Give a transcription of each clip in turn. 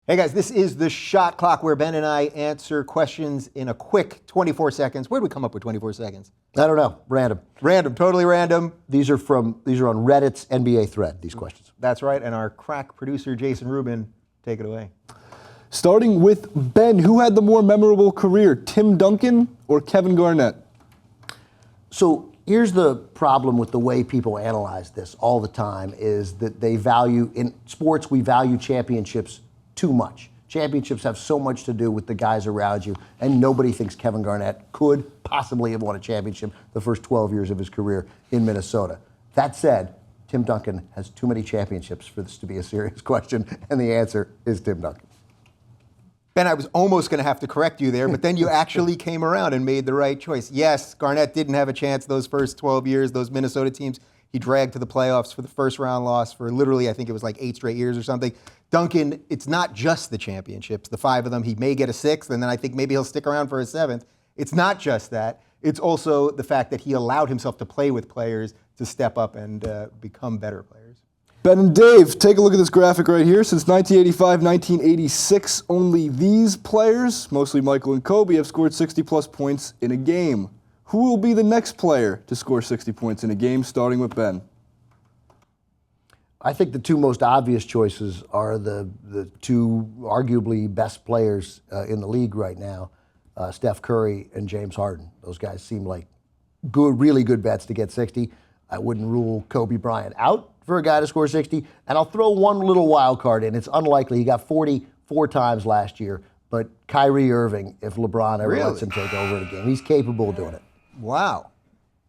Hey guys, this is the Shot Clock where Ben and I answer questions in a quick 24 seconds. Where did we come up with 24 seconds? I don't know. Random. Random, totally random. These are on Reddit's NBA thread, these questions. That's right, and our crack producer, Jason Rubin, take it away. Starting with Ben, who had the more memorable career, Tim Duncan or Kevin Garnett? So here's the problem with the way people analyze this all the time is that they value, in sports, we value championships too much. Championships have so much to do with the guys around you, and nobody thinks Kevin Garnett could possibly have won a championship the first 12 years of his career in Minnesota. That said, Tim Duncan has too many championships for this to be a serious question, and the answer is Tim Duncan. Ben, I was almost going to have to correct you there, but then you actually came around and made the right choice. Yes, Garnett didn't have a chance those first 12 years, those Minnesota teams. He dragged to the playoffs for the first round loss for literally, I think it was like 8 straight years or something. Duncan, it's not just the championships, the 5 of them. He may get a 6th, and then I think maybe he'll stick around for a 7th. It's not just that. It's also the fact that he allowed himself to play with players to step up and become better players. Ben and Dave, take a look at this graphic right here. Since 1985, 1986, only these players, mostly Michael and Kobe, have scored 60-plus points in a game. Who will be the next player to score 60 points in a game, starting with Ben? I think the 2 most obvious choices are the 2 arguably best players in the league right now, Steph Curry and James Harden. Those guys seem like really good bets to get 60. I wouldn't rule Kobe Bryant out for a guy to score 60. And I'll throw one little wild card in. It's unlikely. He got 44 times last year. But Kyrie Irving, if LeBron ever lets him take over the game, he's capable of doing it. Wow.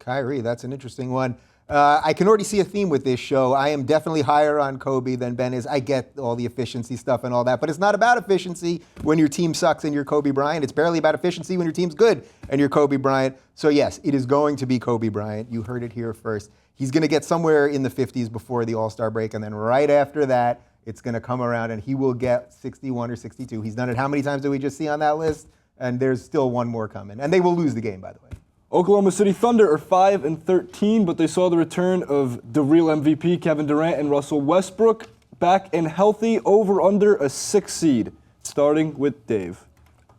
Kyrie, that's an interesting one. I can already see a theme with this show. I am definitely higher on Kobe than Ben is. I get all the efficiency stuff and all that, but it's not about efficiency when your team sucks and you're Kobe Bryant. It's barely about efficiency when your team's good and you're Kobe Bryant. So yes, it is going to be Kobe Bryant. You heard it here first. He's going to get somewhere in the 50s before the All-Star break, and then right after that, it's going to come around and he will get 61 or 62. He's done it how many times did we just see on that list? And there's still one more coming. And they will lose the game, by the way. Oklahoma City Thunder are 5-13, but they saw the return of the real MVP, Kevin Durant, and Russell Westbrook back and healthy, over under a 6 seed, starting with Dave.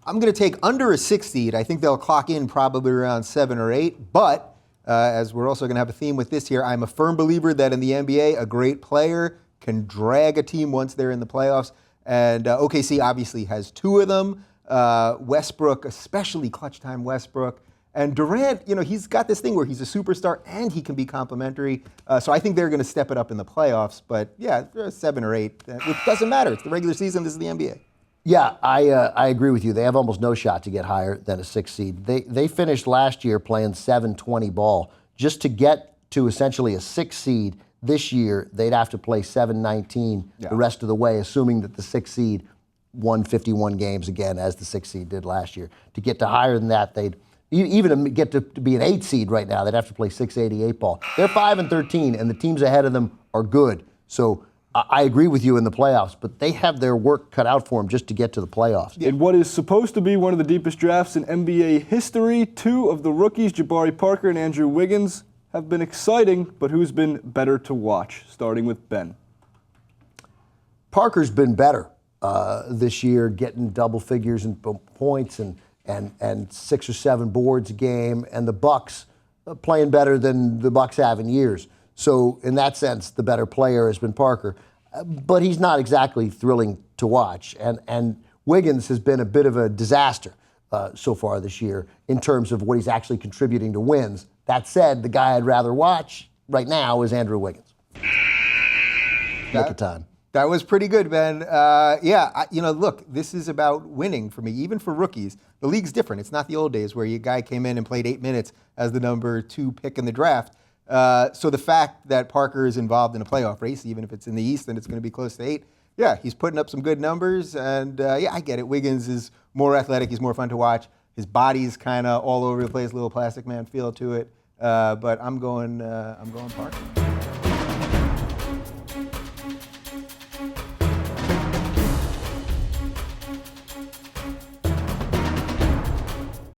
I'm going to take under a 6 seed. I think they'll clock in probably around 7 or 8, but as we're also going to have a theme with this here, I'm a firm believer that in the NBA, a great player can drag a team once they're in the playoffs, and OKC obviously has 2 of them. Westbrook, especially clutch time Westbrook. And Durant, you know, he's got this thing where he's a superstar and he can be complimentary. So I think they're going to step it up in the playoffs. But yeah, 7 or 8, it doesn't matter. It's the regular season. This is the NBA. Yeah, I agree with you. They have almost no shot to get higher than a 6 seed. They finished last year playing 7-20 ball. Just to get to essentially a 6 seed this year, they'd have to play 7-19 the rest of the way, assuming that the 6 seed won 51 games again, as the 6 seed did last year. To get to higher than that, they'd even get to be an 8 seed right now, they'd have to play 688 ball. They're 5-13, and the teams ahead of them are good. So I agree with you in the playoffs, but they have their work cut out for them just to get to the playoffs. In what is supposed to be one of the deepest drafts in NBA history, 2 of the rookies, Jabari Parker and Andrew Wiggins, have been exciting, but who's been better to watch? Starting with Ben. Parker's been better this year, getting double figures in points and 6 or 7 boards a game, and the Bucks playing better than the Bucks have in years. So in that sense, the better player has been Parker, but he's not exactly thrilling to watch. And Wiggins has been a bit of a disaster so far this year in terms of what he's actually contributing to wins. That said, the guy I'd rather watch right now is Andrew Wiggins. Nick of time. That was pretty good, Ben. Look, this is about winning for me, even for rookies. The league's different. It's not the old days where your guy came in and played 8 minutes as the number 2 pick in the draft. So the fact that Parker is involved in a playoff race, even if it's in the East and it's going to be close to 8, yeah, he's putting up some good numbers. And I get it. Wiggins is more athletic. He's more fun to watch. His body's kind of all over the place, little plastic man feel to it. But I'm going Parker.